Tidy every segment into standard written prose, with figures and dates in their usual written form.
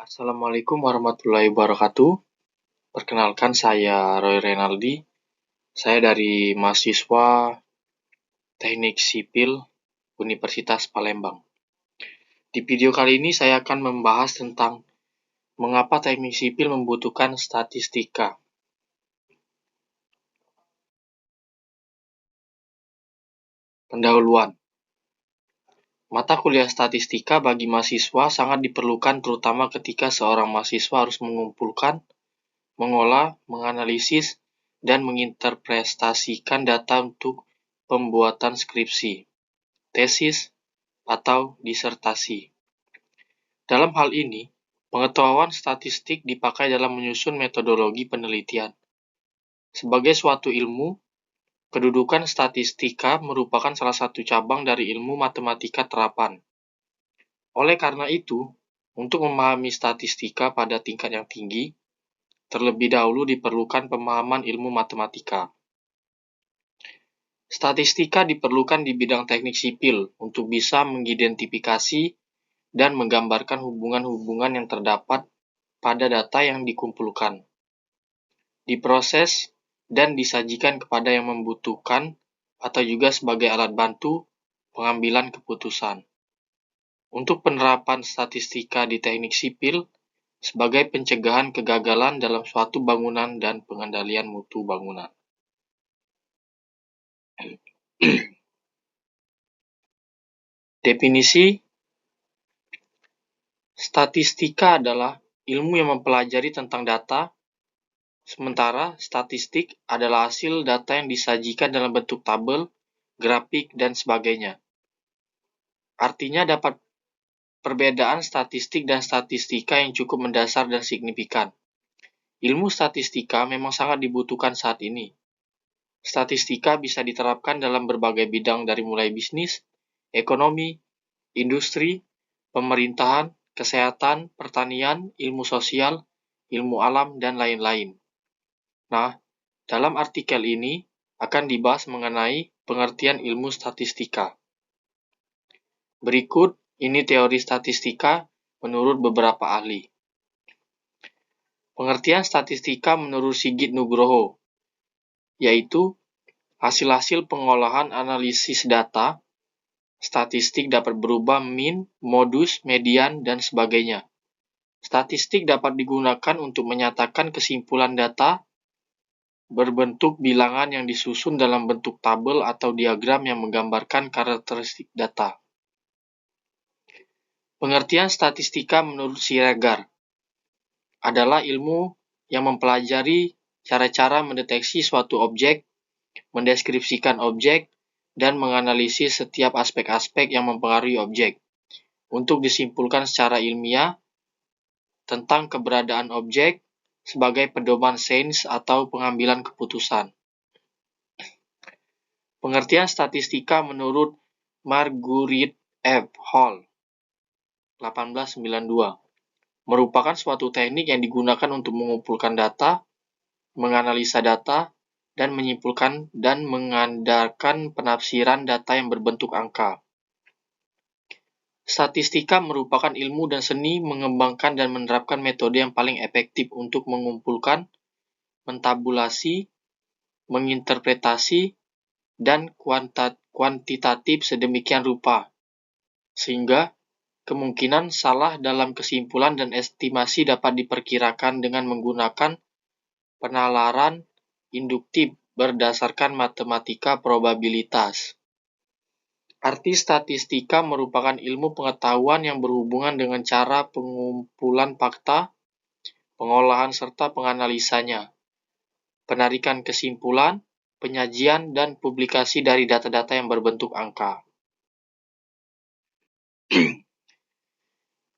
Assalamualaikum warahmatullahi wabarakatuh. Perkenalkan saya Roy Renaldi. Saya dari mahasiswa Teknik Sipil Universitas Palembang. Di video kali ini saya akan membahas tentang mengapa teknik sipil membutuhkan statistika. Pendahuluan. Mata kuliah statistika bagi mahasiswa sangat diperlukan terutama ketika seorang mahasiswa harus mengumpulkan, mengolah, menganalisis, dan menginterpretasikan data untuk pembuatan skripsi, tesis, atau disertasi. Dalam hal ini, pengetahuan statistik dipakai dalam menyusun metodologi penelitian. Sebagai suatu ilmu, kedudukan statistika merupakan salah satu cabang dari ilmu matematika terapan. Oleh karena itu, untuk memahami statistika pada tingkat yang tinggi, terlebih dahulu diperlukan pemahaman ilmu matematika. Statistika diperlukan di bidang teknik sipil untuk bisa mengidentifikasi dan menggambarkan hubungan-hubungan yang terdapat pada data yang dikumpulkan, diproses, dan disajikan kepada yang membutuhkan atau juga sebagai alat bantu pengambilan keputusan. Untuk penerapan statistika di teknik sipil sebagai pencegahan kegagalan dalam suatu bangunan dan pengendalian mutu bangunan. Definisi statistika adalah ilmu yang mempelajari tentang data, sementara statistik adalah hasil data yang disajikan dalam bentuk tabel, grafik, dan sebagainya. Artinya dapat perbedaan statistik dan statistika yang cukup mendasar dan signifikan. Ilmu statistika memang sangat dibutuhkan saat ini. Statistika bisa diterapkan dalam berbagai bidang dari mulai bisnis, ekonomi, industri, pemerintahan, kesehatan, pertanian, ilmu sosial, ilmu alam, dan lain-lain. Nah, dalam artikel ini akan dibahas mengenai pengertian ilmu statistika. Berikut ini teori statistika menurut beberapa ahli. Pengertian statistika menurut Sigit Nugroho, yaitu hasil-hasil pengolahan analisis data. Statistik dapat berubah min, modus, median, dan sebagainya. Statistik dapat digunakan untuk menyatakan kesimpulan data berbentuk bilangan yang disusun dalam bentuk tabel atau diagram yang menggambarkan karakteristik data. Pengertian statistika menurut Siregar adalah ilmu yang mempelajari cara-cara mendeteksi suatu objek, mendeskripsikan objek, dan menganalisis setiap aspek-aspek yang mempengaruhi objek untuk disimpulkan secara ilmiah tentang keberadaan objek sebagai pedoman sains atau pengambilan keputusan. Pengertian statistika menurut Marguerite F. Hall 1892 merupakan suatu teknik yang digunakan untuk mengumpulkan data, menganalisa data, dan menyimpulkan dan mengandalkan penafsiran data yang berbentuk angka. Statistika merupakan ilmu dan seni mengembangkan dan menerapkan metode yang paling efektif untuk mengumpulkan, mentabulasi, menginterpretasi, dan kuantitatif sedemikian rupa, sehingga kemungkinan salah dalam kesimpulan dan estimasi dapat diperkirakan dengan menggunakan penalaran induktif berdasarkan matematika probabilitas. Arti statistika merupakan ilmu pengetahuan yang berhubungan dengan cara pengumpulan fakta, pengolahan serta penganalisanya, penarikan kesimpulan, penyajian, dan publikasi dari data-data yang berbentuk angka.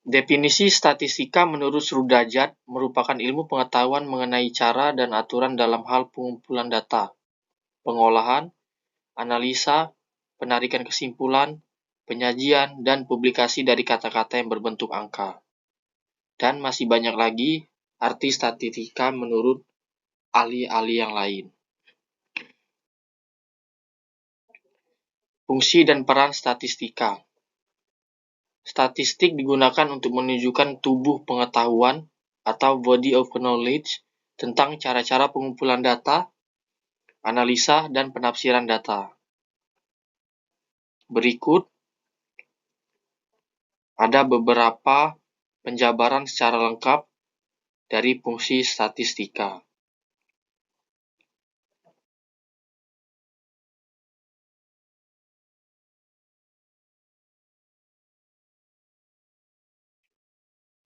Definisi statistika menurut Srudajat merupakan ilmu pengetahuan mengenai cara dan aturan dalam hal pengumpulan data, pengolahan, analisa, penarikan kesimpulan, penyajian, dan publikasi dari kata-kata yang berbentuk angka. Dan masih banyak lagi arti statistika menurut ahli-ahli yang lain. Fungsi dan peran statistika. Statistik digunakan untuk menunjukkan tubuh pengetahuan atau body of knowledge tentang cara-cara pengumpulan data, analisa, dan penafsiran data. Berikut ada beberapa penjabaran secara lengkap dari fungsi statistika.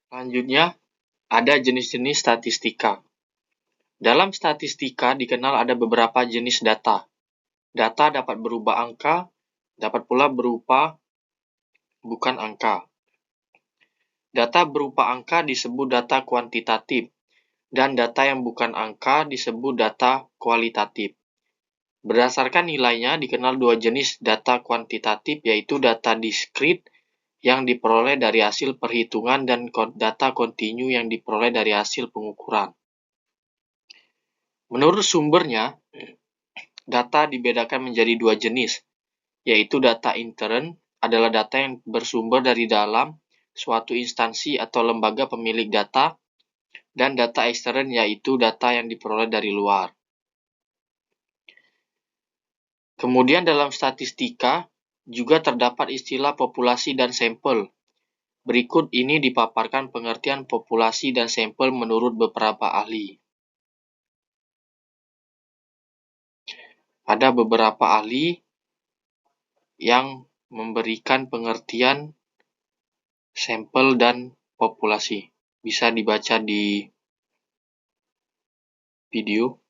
Selanjutnya, ada jenis-jenis statistika. Dalam statistika dikenal ada beberapa jenis data. Data dapat berupa angka, dapat pula berupa bukan angka. Data berupa angka disebut data kuantitatif, dan data yang bukan angka disebut data kualitatif. Berdasarkan nilainya dikenal dua jenis data kuantitatif, yaitu data diskrit yang diperoleh dari hasil perhitungan dan data kontinu yang diperoleh dari hasil pengukuran. Menurut sumbernya, data dibedakan menjadi dua jenis, yaitu data intern adalah data yang bersumber dari dalam suatu instansi atau lembaga pemilik data, dan data ekstern yaitu data yang diperoleh dari luar. Kemudian dalam statistika juga terdapat istilah populasi dan sampel. Berikut ini dipaparkan pengertian populasi dan sampel menurut beberapa ahli. Ada beberapa ahli yang memberikan pengertian sampel dan populasi. Bisa dibaca di video.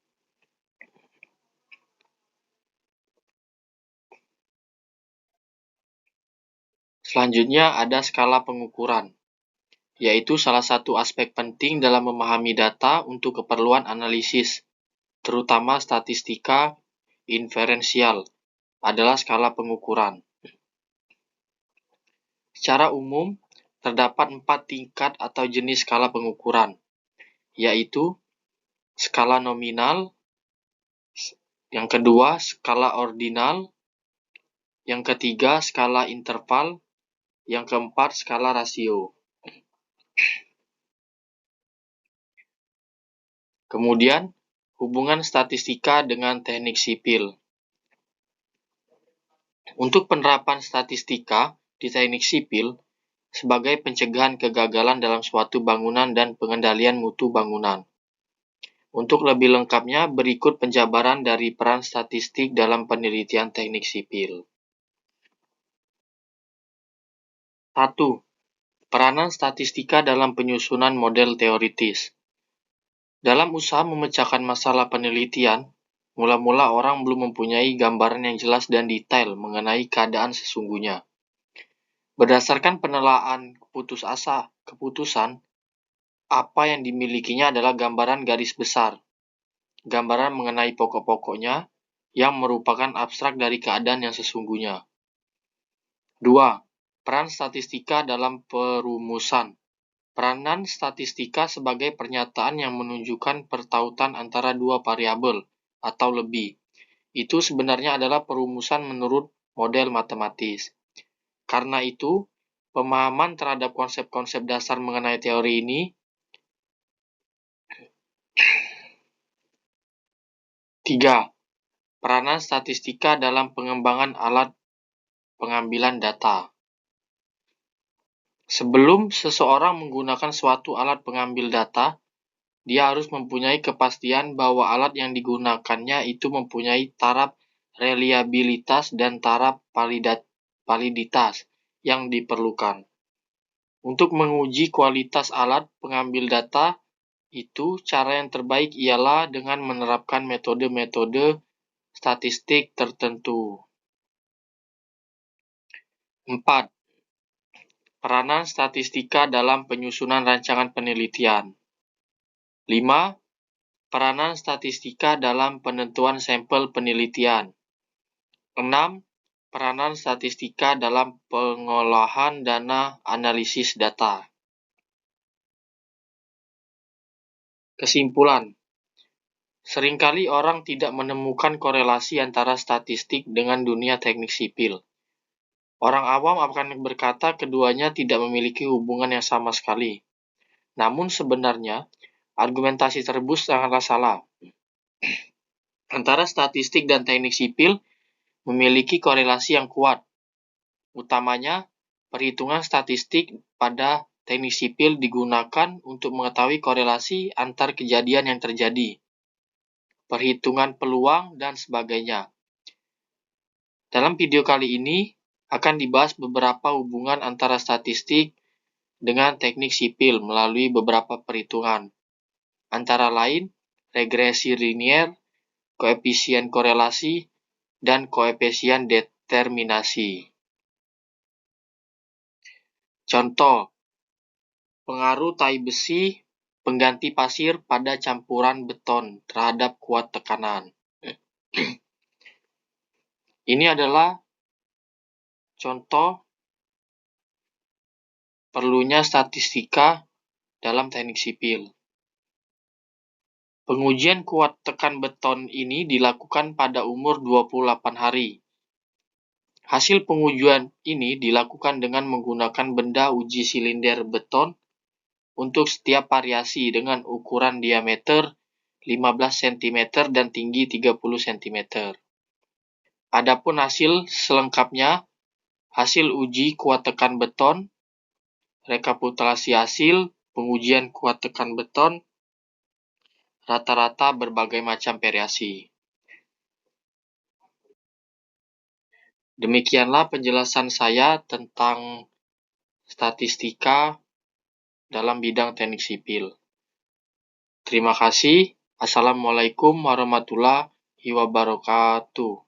Selanjutnya ada skala pengukuran, yaitu salah satu aspek penting dalam memahami data untuk keperluan analisis, terutama statistika inferensial, adalah skala pengukuran. Secara umum, terdapat 4 tingkat atau jenis skala pengukuran, yaitu skala nominal, yang kedua skala ordinal, yang ketiga skala interval, yang keempat skala rasio. Kemudian, hubungan statistika dengan teknik sipil. Untuk penerapan statistika di teknik sipil sebagai pencegahan kegagalan dalam suatu bangunan dan pengendalian mutu bangunan. Untuk lebih lengkapnya, berikut penjabaran dari peran statistik dalam penelitian teknik sipil. 1. Peranan statistika dalam penyusunan model teoritis. Dalam usaha memecahkan masalah penelitian, mula-mula orang belum mempunyai gambaran yang jelas dan detail mengenai keadaan sesungguhnya. Berdasarkan penelaahan keputusan, apa yang dimilikinya adalah gambaran garis besar, gambaran mengenai pokok-pokoknya yang merupakan abstrak dari keadaan yang sesungguhnya. 2. Peran statistika dalam perumusan. Peranan statistika sebagai pernyataan yang menunjukkan pertautan antara dua variabel atau lebih. Itu sebenarnya adalah perumusan menurut model matematis. Karena itu, pemahaman terhadap konsep-konsep dasar mengenai teori ini 3. Peranan statistika dalam pengembangan alat pengambilan data. Sebelum seseorang menggunakan suatu alat pengambil data, dia harus mempunyai kepastian bahwa alat yang digunakannya itu mempunyai taraf reliabilitas dan taraf validitas yang diperlukan. Untuk menguji kualitas alat pengambil data itu, cara yang terbaik ialah dengan menerapkan metode-metode statistik tertentu. 4. Peranan statistika dalam penyusunan rancangan penelitian. 5. Peranan statistika dalam penentuan sampel penelitian. 6. Peranan statistika dalam pengolahan dana analisis data. Kesimpulan. Seringkali orang tidak menemukan korelasi antara statistik dengan dunia teknik sipil. Orang awam akan berkata keduanya tidak memiliki hubungan yang sama sekali. Namun sebenarnya, argumentasi tersebut sangatlah salah. Antara statistik dan teknik sipil memiliki korelasi yang kuat. Utamanya, perhitungan statistik pada teknik sipil digunakan untuk mengetahui korelasi antar kejadian yang terjadi, perhitungan peluang, dan sebagainya. Dalam video kali ini akan dibahas beberapa hubungan antara statistik dengan teknik sipil melalui beberapa perhitungan, antara lain regresi linier, koefisien korelasi, dan koefisien determinasi. Contoh, pengaruh tai besi pengganti pasir pada campuran beton terhadap kuat tekanan. Ini adalah contoh perlunya statistika dalam teknik sipil. Pengujian kuat tekan beton ini dilakukan pada umur 28 hari. Hasil pengujian ini dilakukan dengan menggunakan benda uji silinder beton untuk setiap variasi dengan ukuran diameter 15 cm dan tinggi 30 cm. Adapun hasil selengkapnya, hasil uji kuat tekan beton, rekapitulasi hasil pengujian kuat tekan beton, rata-rata berbagai macam variasi. Demikianlah penjelasan saya tentang statistika dalam bidang teknik sipil. Terima kasih. Assalamualaikum warahmatullahi wabarakatuh.